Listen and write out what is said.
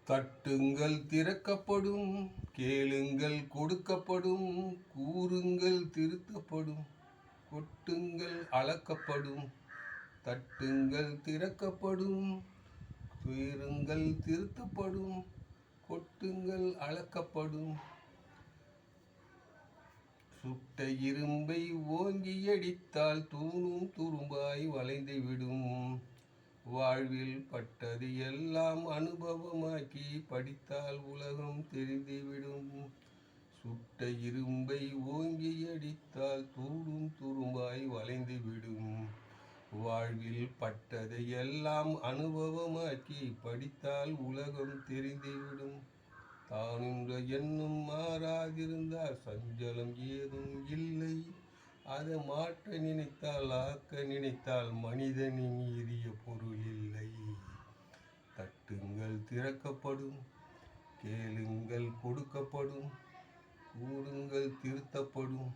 தட்டுங்கள் திறக்கப்படும், கேளுங்கள் கொடுக்கப்படும், கூறுங்கள் திருத்தப்படும், கொட்டுங்கள் அளக்கப்படும். தட்டுங்கள் திறக்கப்படும், கேளுங்கள் திருத்தப்படும், கொட்டுங்கள் அளக்கப்படும். சுட்ட இரும்பை ஓங்கி அடித்தால் தூணும் துரும்பாய் வளைந்துவிடும். வாழ்வில் பட்டது எல்லாம் அனுபவமாக்கி படித்தால் உலகம் தெரிந்துவிடும். சுட்ட இரும்பை ஓங்கி அடித்தால் தூணும் துரும்பாய் வளைந்துவிடும். வாழ்வில் பட்டதை எல்லாம் அனுபவமாக்கி படித்தால் உலகம் தெரிந்துவிடும். தானுன்ற எண்ணம் மாறாதிருந்தால் சஞ்சலம் ஏதும் இல்லை. அதை மாற்ற நினைத்தால் ஆக்க நினைத்தால் மனிதனின் மீறிய பொருள் இல்லை. தட்டுங்கள் திறக்கப்படும், கேளுங்கள் கொடுக்கப்படும், கூறுங்கள் திருத்தப்படும்.